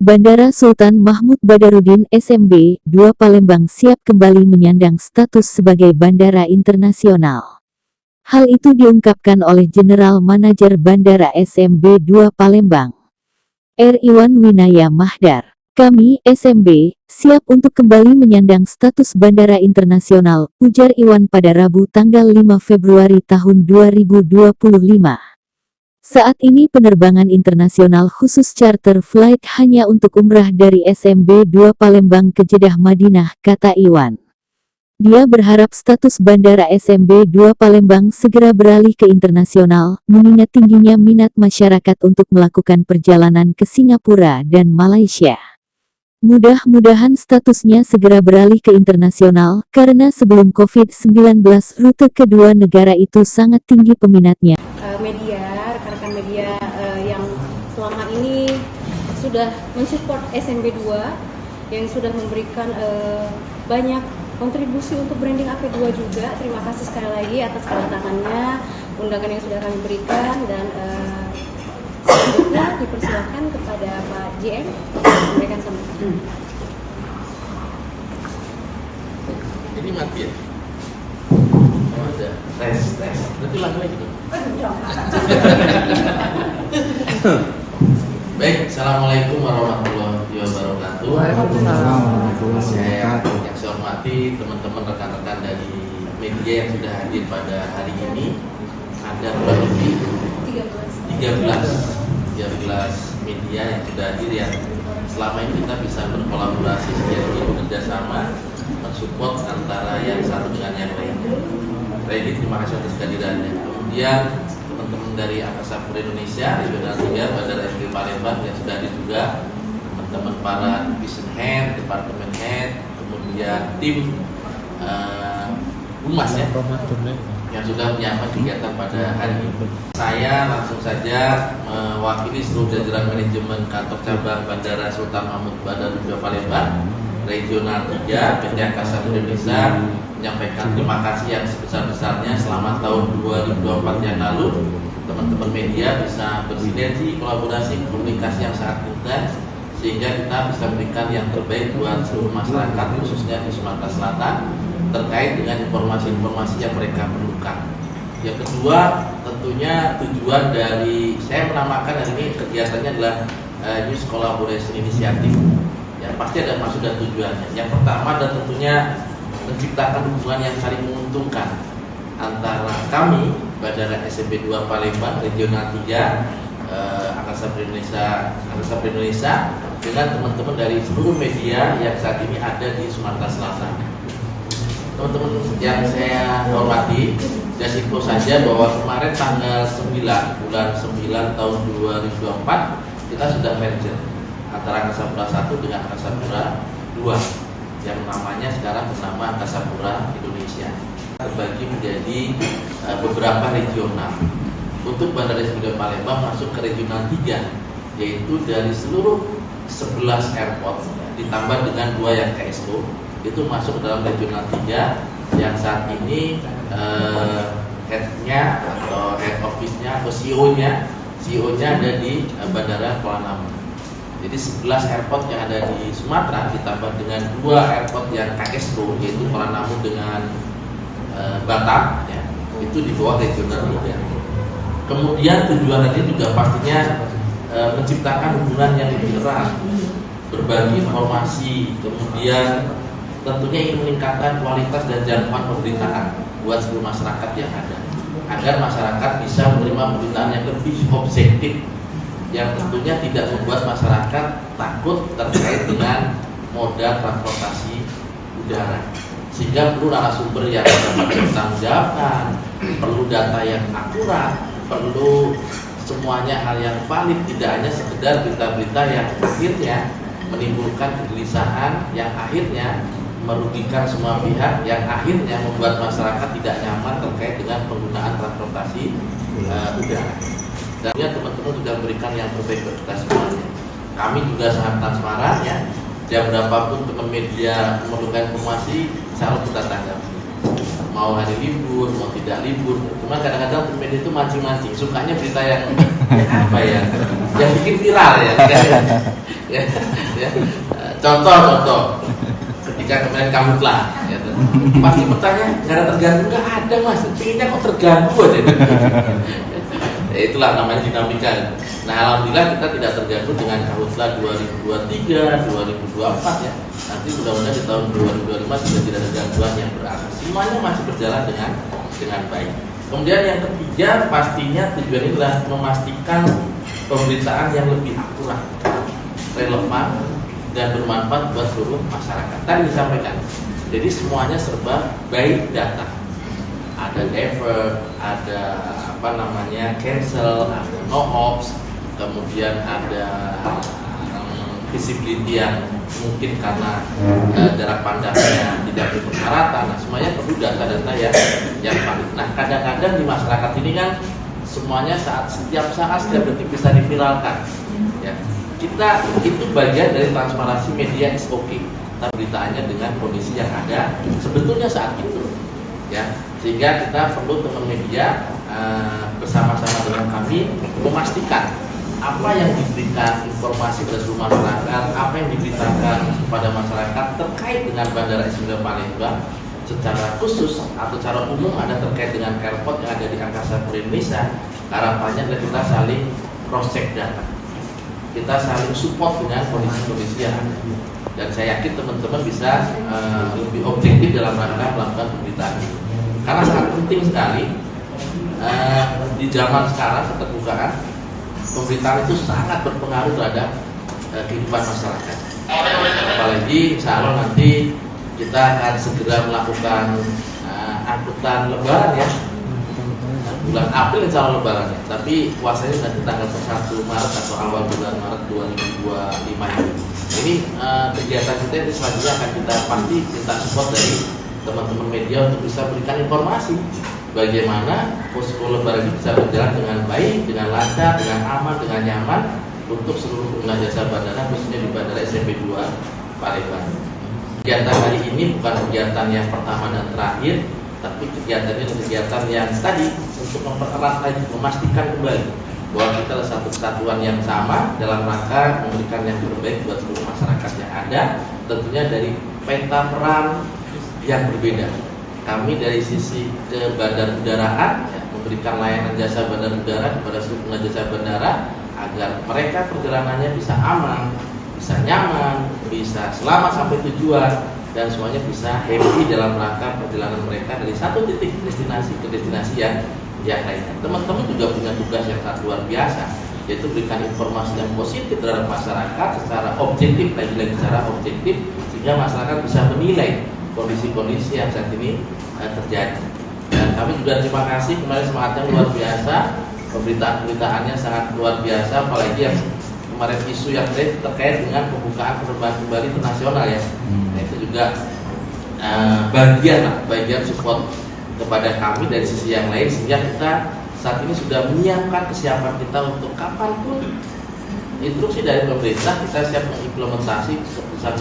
Bandara Sultan Mahmud Badarudin SMB 2 Palembang siap kembali menyandang status sebagai bandara internasional. Hal itu diungkapkan oleh General Manager Bandara SMB 2 Palembang, R. Iwan Winaya Mahdar. Kami, SMB, siap untuk kembali menyandang status bandara internasional, ujar Iwan pada Rabu tanggal 5 Februari tahun 2025. Saat ini penerbangan internasional khusus charter flight hanya untuk umrah dari SMB 2 Palembang ke Jeddah Madinah, kata Iwan. Dia berharap status bandara SMB 2 Palembang segera beralih ke internasional, mengingat tingginya minat masyarakat untuk melakukan perjalanan ke Singapura dan Malaysia. Mudah-mudahan statusnya segera beralih ke internasional, karena sebelum COVID-19 rute kedua negara itu sangat tinggi peminatnya. Rekan-rekan media yang selama ini sudah mensupport SMB 2, yang sudah memberikan banyak kontribusi untuk branding AP2 juga. Terima kasih sekali lagi atas kedatangannya, undangan yang sudah kami berikan, dan selanjutnya dipersilakan kepada Pak JM memberikan sambutan. Ini mati ya? Oh ada, tes, berarti lagu lagi dong? Baik, Assalamualaikum warahmatullahi wabarakatuh. Saya yang saya hormati teman-teman rekan-rekan dari media yang sudah hadir pada hari ini. Ada kurang lebih 13 media yang sudah hadir, yang selama ini kita bisa berkolaborasi, sinergi, bekerjasama, mensupport antara yang satu dengan yang lainnya. Baik, terima kasih atas kehadirannya. Kemudian teman-teman dari Angkasa Pura Indonesia, Regional 3, Bandara SMB Palembang yang sudah hadir juga, teman-teman para division head, departemen head, kemudian tim humas ya, yang sudah menyiapkan kegiatan pada hari ini. Saya langsung saja mewakili seluruh jajaran manajemen kantor cabang Bandara Sultan Mahmud Badarudin Palembang Regional 3 PT Angkasa Pura Indonesia menyampaikan terima kasih yang sebesar-besarnya selama tahun 2024 yang lalu. Teman-teman media bisa bersinergi, kolaborasi, komunikasi yang sangat intens, sehingga kita bisa memberikan yang terbaik buat seluruh masyarakat, khususnya di Sumatera Selatan, terkait dengan informasi-informasi yang mereka perlukan. Yang kedua, tentunya tujuan dari saya menamakan hari ini kegiatannya adalah News Collaboration Initiative. Ya, pasti ada maksud dan tujuannya. Yang pertama adalah tentunya menciptakan hubungan yang saling menguntungkan antara kami, Bandara SMB 2 Palembang Regional 3, Angkasa Pura Indonesia, dengan teman-teman dari seluruh media yang saat ini ada di Sumatera Selatan. Teman-teman yang saya hormati, just info saja bahwa kemarin tanggal 9 bulan 9 tahun 2024 kita sudah merger antara Angkasa Pura 1 dengan Angkasa Pura 2 yang namanya sekarang bernama Angkasa Pura Indonesia. Terbagi menjadi beberapa regional. Untuk Bandara SMB Palembang masuk ke regional 3, yaitu dari seluruh 11 airport ditambah dengan 2 yang KSO, itu masuk dalam regional 3 yang saat ini headnya atau head office-nya atau CEO-nya ada di Bandara Kuala Namu. Jadi 11 airport yang ada di Sumatera ditambah dengan 2 airport yang KSO, yaitu Kuala Namu dengan Batam ya, itu di bawah regional 3. Kemudian tujuan tadi juga pastinya menciptakan hubungan yang lebih erat, berbagi informasi, kemudian tentunya ingin meningkatkan kualitas dan jangkauan pemberitaan buat seluruh masyarakat yang ada, agar masyarakat bisa menerima pemberitaan yang lebih objektif, yang tentunya tidak membuat masyarakat takut terkait dengan moda transportasi udara, sehingga perlu narasumber yang dapat bertanggungjawabkan, perlu data yang akurat, perlu semuanya hal yang valid, tidak hanya sekedar berita-berita yang akhirnya menimbulkan kegelisahan, yang akhirnya merugikan semua pihak, yang akhirnya membuat masyarakat tidak nyaman terkait dengan penggunaan transportasi udara. Dan teman-teman sudah berikan yang terbaik buat kita semuanya. Kami juga sangat transparan ya. Jam berapapun teman media memerlukan informasi, selalu kita tanggapi. mau hari libur, mau tidak libur. Cuma kadang-kadang tim media itu mancing-mancing, sukanya berita yang apa ya, yang bikin viral ya. Ya. Contoh, ketika kemarin Karhutlah, ya, pasti bertanya, negara terganggu nggak ada mas, pinginnya kok terganggu aja. Ya, itulah namanya dinamika. Nah alhamdulillah kita tidak terganggu dengan Karhutlah 2023, 2024 ya. Nanti mudah-mudahan di tahun 2025 sudah tidak ada gangguan yang berarti. Semuanya masih berjalan dengan baik. Kemudian yang ketiga pastinya tujuan ini adalah memastikan pemberitaan yang lebih akurat, relevan dan bermanfaat buat seluruh masyarakat. Tadi disampaikan. Jadi semuanya serba baik data. Ada divert, ada cancel, ada no ops, kemudian ada visibility yang mungkin karena jarak pandangnya tidak berpersyaratan. Nah, semuanya perlu data-data yang valid. Nah, kadang-kadang di masyarakat ini kan semuanya setiap detik bisa diviralkan. Ya, kita itu bagian dari transparansi media is okay. Tapi beritaannya dengan kondisi yang ada sebetulnya saat itu. Ya, sehingga kita perlu teman media bersama-sama dengan kami memastikan apa yang diberikan informasi kepada seluruh masyarakat, apa yang diberitakan kepada masyarakat terkait dengan Bandara S9 Palembang secara khusus atau secara umum ada terkait dengan airport yang ada di Angkasa Pura Indonesia. Harapannya adalah kita saling cross check data, kita saling support dengan kondisi-kondisi yang ada. Dan saya yakin teman-teman bisa lebih objektif dalam rangka melakukan pemberitaan ini. Karena sangat penting sekali di zaman sekarang keterbukaan pemberitaan itu sangat berpengaruh terhadap kehidupan masyarakat. Apalagi insya Allah nanti kita akan segera melakukan angkutan lebaran ya, bulan April insya Allah lebaran ya. Tapi puasanya nanti tanggal 1 Maret atau awal bulan Maret 2025 ini. Ini kegiatan kita ini selanjutnya akan kita pasti minta support dari teman-teman media untuk bisa berikan informasi bagaimana posko lebaran ini bisa berjalan dengan baik, dengan lancar, dengan aman, dengan nyaman untuk seluruh pengguna jasa bandara, khususnya di Bandara SMP 2 Palembang. Kegiatan hari ini bukan kegiatan yang pertama dan terakhir, tapi kegiatan ini kegiatan yang tadi untuk mempererat lagi, memastikan kembali bahwa kita adalah satu kesatuan yang sama dalam rangka memberikan yang terbaik buat seluruh masyarakat yang ada, tentunya dari peta peran yang berbeda. Kami dari sisi ke bandar udaraan ya, memberikan layanan jasa bandar udara kepada seluruh pengguna jasa bandara agar mereka perjalanannya bisa aman, bisa nyaman, bisa selamat sampai tujuan dan semuanya bisa happy dalam rangka perjalanan mereka dari satu titik destinasi ke destinasi yang lainnya. Teman-teman juga punya tugas yang sangat luar biasa, yaitu berikan informasi yang positif terhadap masyarakat secara objektif, lagi-lagi secara objektif sehingga masyarakat bisa menilai kondisi-kondisi yang saat ini terjadi. Dan kami juga terima kasih kemarin semangatnya luar biasa, pemberitaan-pemberitaannya sangat luar biasa, apalagi yang kemarin isu yang terkait dengan pembukaan penerbangan kembali internasional ya. Nah, itu juga bagian support kepada kami dari sisi yang lain sehingga kita saat ini sudah menyiapkan kesiapan kita untuk kapanpun instruksi dari pemerintah kita siap mengimplementasi keputusan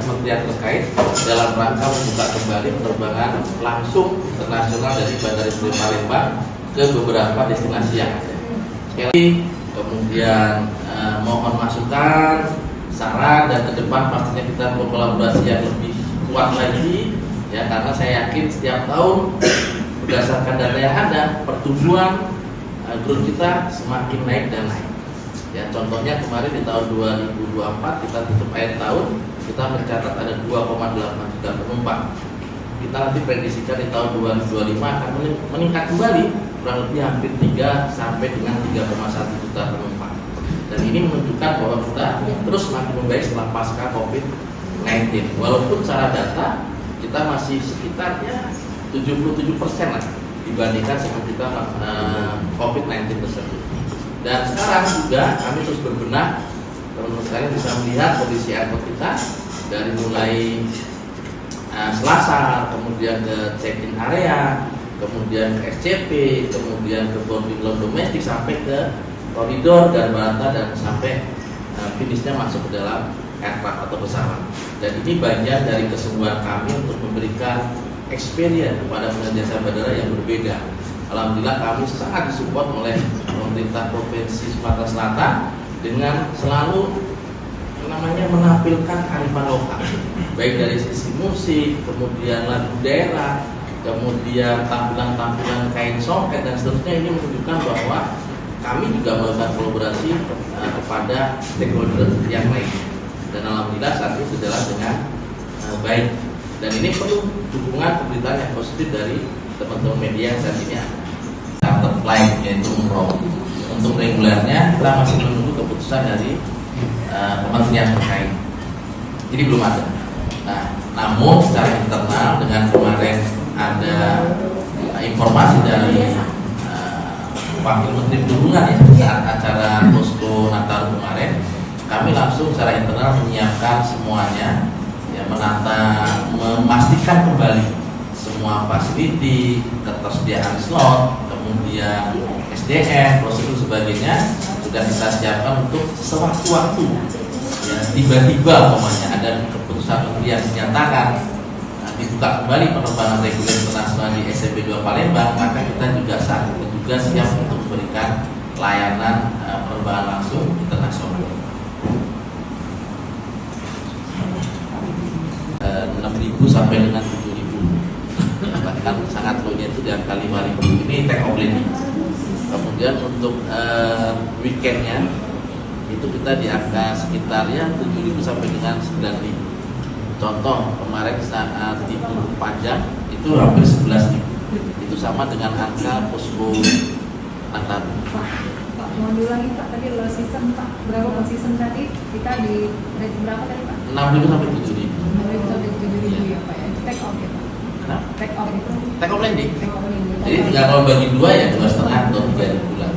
kementerian terkait dalam rangka membuka kembali penerbangan langsung internasional dari Bandara S9 Palembang ke beberapa destinasi yang ada. Sekali lagi, kemudian mohon masukan, saran dan ke depan pastinya kita berkolaborasi yang lebih kuat lagi ya, karena saya yakin setiap tahun berdasarkan data yang ada pertumbuhan grup kita semakin naik dan naik. Ya, contohnya kemarin di tahun 2024 kita tutup akhir tahun kita mencatat ada 2,8 juta penumpang. Kita nanti prediksikan di tahun 2025 akan meningkat kembali kurang lebih hampir 3 sampai dengan 3,1 juta penumpang. Dan ini menunjukkan bahwa kita terus semakin membaik setelah pasca COVID-19. Walaupun secara data kita masih sekitarnya 77% lah dibandingkan sama kita COVID-19 tersebut. Dan sekarang juga kami terus berbenah, teman-teman sekalian bisa melihat kondisi airport kita dari mulai Selasar, kemudian ke check-in area, kemudian ke SCP, kemudian ke boarding lounge domestik sampai ke koridor dan barata dan sampai finishnya masuk ke dalam aircraft atau pesawat. Dan ini bagian dari kesungguhan kami untuk memberikan experience kepada pengguna jasa bandara yang berbeda. Alhamdulillah kami sangat disupport oleh pemerintah Provinsi Sumatera Selatan dengan selalu menampilkan kearifan lokal, baik dari sisi musik, kemudian lagu daerah, kemudian tampilan-tampilan kain songket dan seterusnya. Ini menunjukkan bahwa kami juga melakukan kolaborasi kepada stakeholder yang lain, dan alhamdulillah saat itu berjalan dengan baik. Dan ini perlu dukungan pemberitaan yang positif dari teman-teman media yang saat ini ada. Charter flight yaitu umroh. Untuk regulernya kita masih menunggu keputusan dari kementerian terkait. Jadi belum ada. Nah, namun secara internal dengan kemarin ada informasi dari Wakil Menteri Perhubungan ya saat acara posko Natal kemarin, kami langsung secara internal menyiapkan semuanya, ya, memastikan kembali semua fasiliti, ketersediaan slot, kemudian SDM, prosedur sebagainya sudah kita siapkan untuk sewaktu-waktu, ya, tiba-tiba umpamanya ada keputusan menteri yang dinyatakan dibuka kembali penerbangan reguler internasional di SMB 2 Palembang, maka kita juga saat itu juga siap untuk memberikan layanan penerbangan langsung internasional. 6.000 sampai dengan 7.000, bahkan sangat low-nya itu di angka 5.000. Ini take off landing. Kemudian untuk weekendnya itu kita di angka sekitar ya 7.000 sampai dengan 9.000. Contoh kemarin saat libur panjang itu hampir 11.000. Itu sama dengan angka posko Natal. Pak, mohon diulangi Pak, tadi low season Pak, berapa low season tadi? Kita di rate berapa tadi Pak? 6.000 sampai 7.000. 6.000 sampai 7.000 ya Pak ya. Take off ya Pak. Kenapa? Take off itu. Take off landing. Take off landing. Jadi tinggal kalau bagi 2 ya 2,5 atau 3 bulan.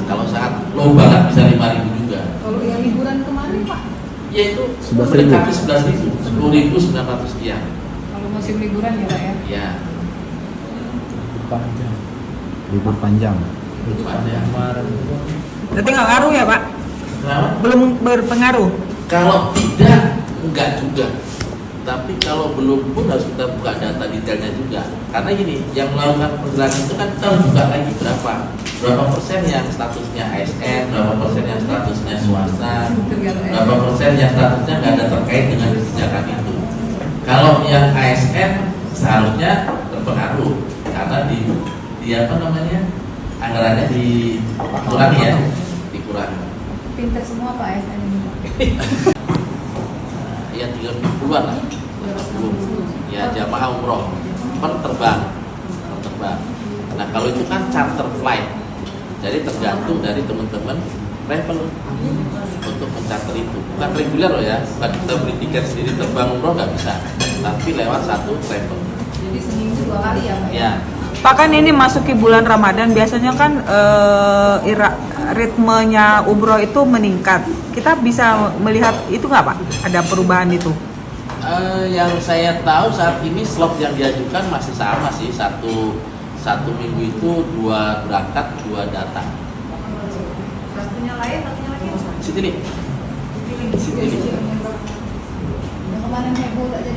Kalau saat low banget bisa 5.000 juga. Kalau yang liburan kemarin Pak? Yaitu mendekati 11.000, 10.900 sekian. Kalau musim liburan ya Pak ya? Ya. Libur panjang. Itu ada. Berarti nggak ngaruh ya Pak? Kenapa? Belum berpengaruh? Kalau tidak, enggak juga. Tapi kalau belum pun harus kita buka data detailnya juga. Karena gini, yang melakukan perjalanan itu kan kita harus buka lagi berapa persen yang statusnya ASN, berapa persen yang statusnya swasta, berapa persen yang statusnya nggak ada terkait dengan kebijakan itu. Kalau yang ASN seharusnya terpengaruh karena di apa namanya anggarannya dikurangi ya, dikurangi. Pinter semua Pak ASN ini Pak. Ya 30-an lah. Ya jamaah umroh per terbang. Nah kalau itu kan charter flight, jadi tergantung dari teman-teman travel untuk mencater itu. Bukan reguler loh ya, bukan kita beli tiket sendiri terbang umroh nggak bisa, tapi lewat satu travel. Jadi seminggu 2 kali ya Pak? Ya. Pak, kan ini masuki bulan Ramadan, biasanya kan ritmenya umroh itu meningkat. Kita bisa melihat itu nggak Pak? Ada perubahan itu? Yang saya tahu saat ini slot yang diajukan masih sama sih, satu minggu itu 2 berangkat 2 datang. Satunya lain, satunya lagi? Citylink. Yang kemarin heboh tak jadi.